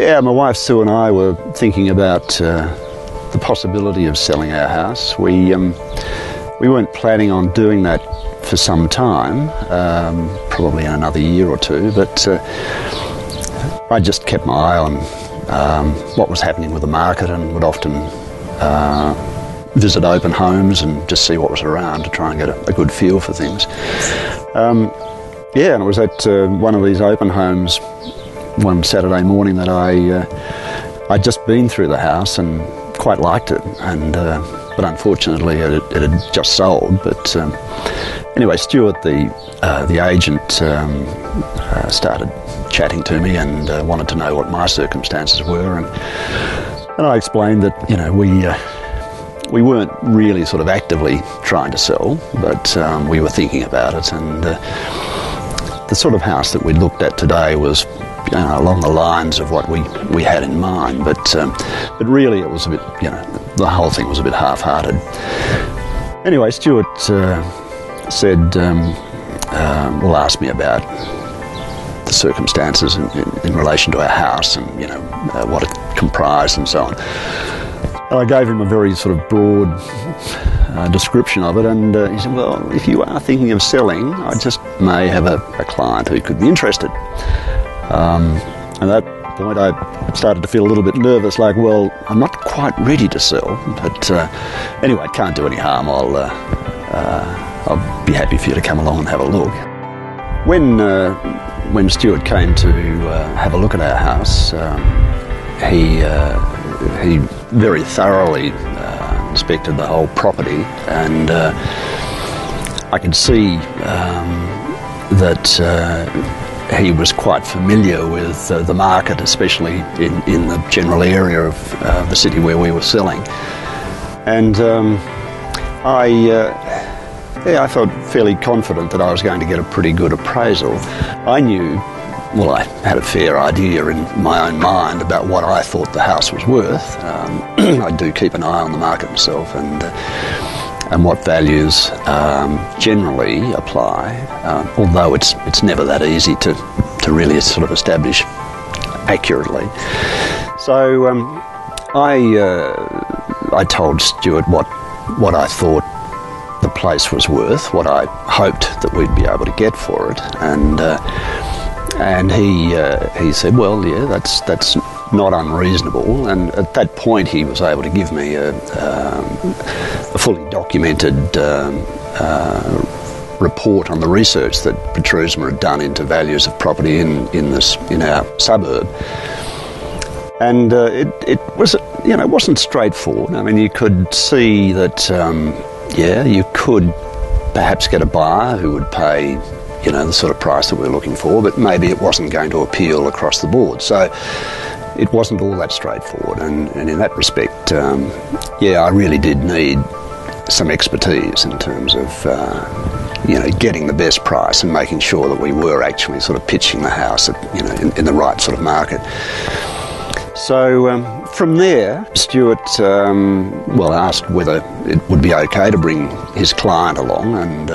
Yeah, my wife Sue and I were thinking about the possibility of selling our house. We weren't planning on doing that for some time, probably in another year or two, but I just kept my eye on what was happening with the market and would often visit open homes and just see what was around to try and get a good feel for things. Yeah, and it was at one of these open homes one Saturday morning that I'd just been through the house and quite liked it, and but unfortunately it had just sold. But anyway, Stuart, the agent, started chatting to me and wanted to know what my circumstances were, and I explained that, you know, we weren't really sort of actively trying to sell, but we were thinking about it, and the sort of house that we looked at today was, you know, along the lines of what we had in mind, but really it was a bit, you know, the whole thing was a bit half-hearted. Anyway, Stuart said, well, asked me about the circumstances in relation to our house and, you know, what it comprised and so on. And I gave him a very sort of broad description of it, and he said, well, if you are thinking of selling, I just may have a client who could be interested. At that point I started to feel a little bit nervous, like, well, I'm not quite ready to sell, but anyway, it can't do any harm. I'll be happy for you to come along and have a look. When Stuart came to have a look at our house, he very thoroughly inspected the whole property, and I could see that he was quite familiar with the market, especially in the general area of the city where we were selling. And I felt fairly confident that I was going to get a pretty good appraisal. I knew, well, I had a fair idea in my own mind about what I thought the house was worth. I do keep an eye on the market myself, and what values generally apply, although it's never that easy to really sort of establish accurately. So I told Stuart what I thought the place was worth, what I hoped that we'd be able to get for it, and he said, well, yeah, that's not unreasonable. And at that point he was able to give me a fully documented report on the research that Petrusma had done into values of property in our suburb. And it was, you know, it wasn't straightforward. I mean, you could see that, yeah, you could perhaps get a buyer who would pay, you know, the sort of price that we're looking for, but maybe it wasn't going to appeal across the board. So it wasn't all that straightforward, and in that respect, yeah, I really did need some expertise in terms of, you know, getting the best price and making sure that we were actually sort of pitching the house at, you know, in the right sort of market. So from there, Stuart, well, asked whether it would be okay to bring his client along and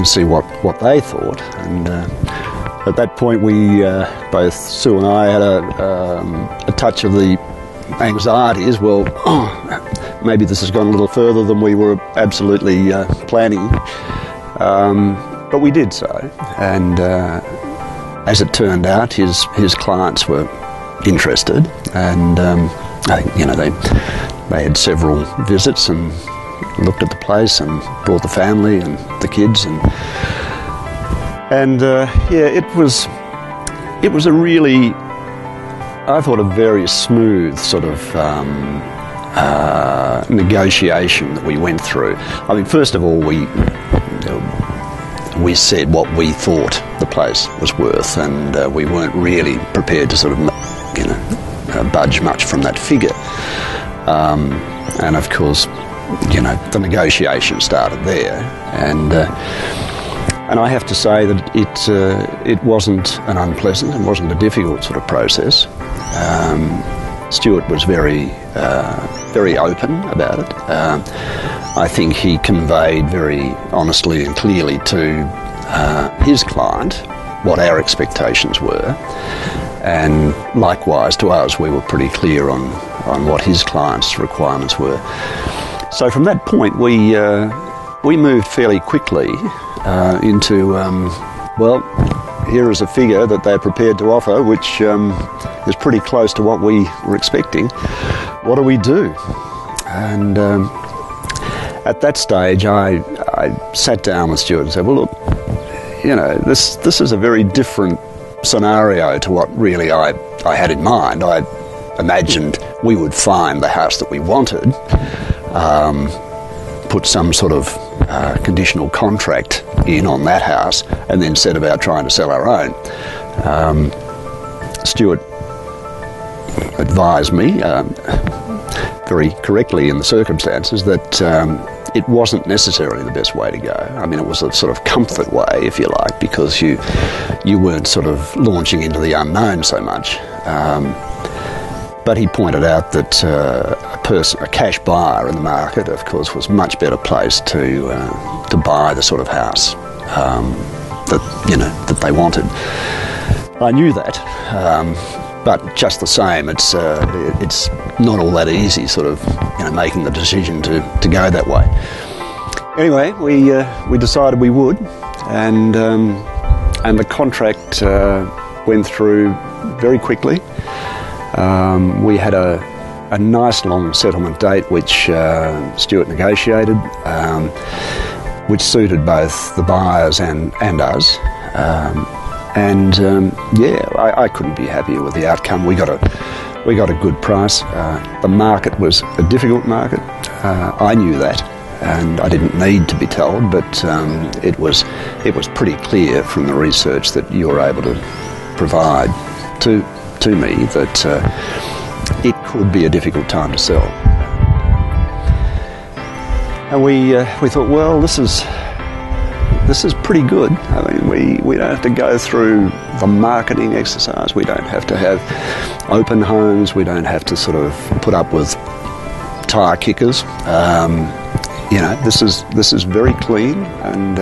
see what they thought. And at that point, we both Sue and I had a touch of the anxiety as well. Oh, maybe this has gone a little further than we were absolutely planning, but we did so. And as it turned out, his clients were interested, and I think, you know, they had several visits and looked at the place and brought the family and the kids, and yeah, it was a really, I thought, a very smooth sort of negotiation that we went through. I mean, first of all, we said what we thought the place was worth, and we weren't really prepared to sort of, you know, budge much from that figure. And of course, you know, the negotiation started there, and I have to say that it wasn't an unpleasant, it wasn't a difficult sort of process. Stuart was very open about it. I think he conveyed very honestly and clearly to his client what our expectations were, And likewise to us, we were pretty clear on what his clients' requirements were. So from that point, we moved fairly quickly into, well, here is a figure that they're prepared to offer, which is pretty close to what we were expecting. What do we do? And at that stage, I sat down with Stuart and said, well, look, you know, this is a very different scenario to what really I had in mind. I imagined we would find the house that we wanted, put some sort of conditional contract in on that house, and then set about trying to sell our own. Stuart advised me, very correctly in the circumstances, that it wasn't necessarily the best way to go. I mean, it was a sort of comfort way, if you like, because you weren't sort of launching into the unknown so much. But he pointed out that a cash buyer in the market, of course, was much better placed to buy the sort of house that they wanted. I knew that. But just the same, it's not all that easy, sort of, making the decision to go that way. Anyway, we decided we would, and the contract went through very quickly. We had a nice long settlement date, which Stuart negotiated, which suited both the buyers and us. I couldn't be happier with the outcome. We got a good price. The market was a difficult market. I knew that, and I didn't need to be told, but it was pretty clear from the research that you were able to provide to me that it could be a difficult time to sell. And we thought, well, this is pretty good. I mean, we don't have to go through the marketing exercise. We don't have to have open homes. We don't have to sort of put up with tyre kickers. This is very clean and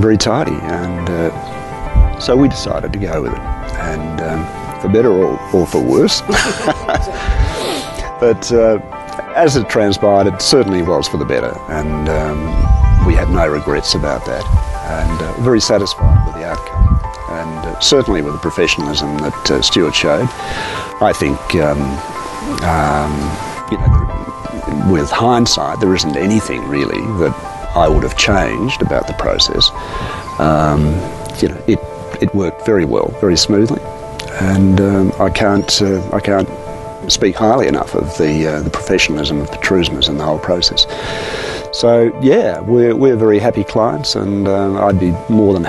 very tidy. And so we decided to go with it. And for better or for worse. But as it transpired, it certainly was for the better. And we had no regrets about that, and very satisfied with the outcome, and certainly with the professionalism that Stuart showed. I think, with hindsight, there isn't anything really that I would have changed about the process. It worked very well, very smoothly, and I can't speak highly enough of the professionalism of Petrusma's and the whole process. So yeah, we're very happy clients, and I'd be more than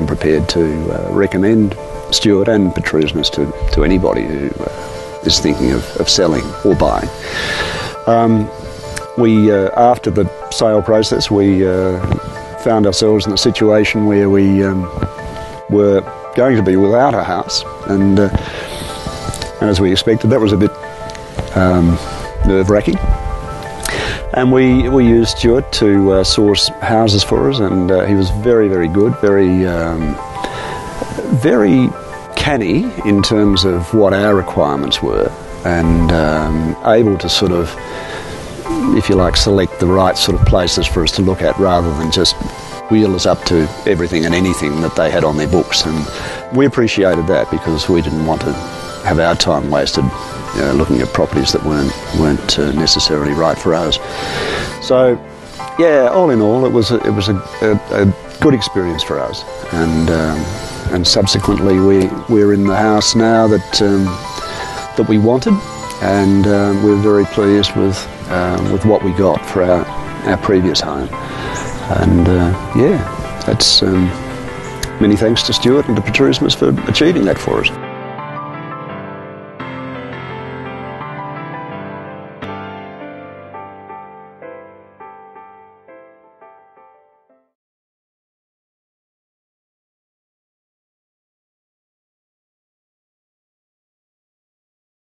prepared to recommend Stuart and Petrusma's to anybody who is thinking of selling or buying. After the sale process, we found ourselves in a situation where we were going to be without a house, and as we expected, that was a bit nerve-wracking. And we used Stuart to source houses for us, and he was very, very good, very canny in terms of what our requirements were, and able to sort of, if you like, select the right sort of places for us to look at, rather than just wheel us up to everything and anything that they had on their books. And we appreciated that, because we didn't want to have our time wasted looking at properties that weren't necessarily right for us. So, yeah, all in all, it was a good experience for us, and subsequently we're in the house now that we wanted, and we're very pleased with what we got for our previous home. And that's many thanks to Stuart and to Petrusma's for achieving that for us.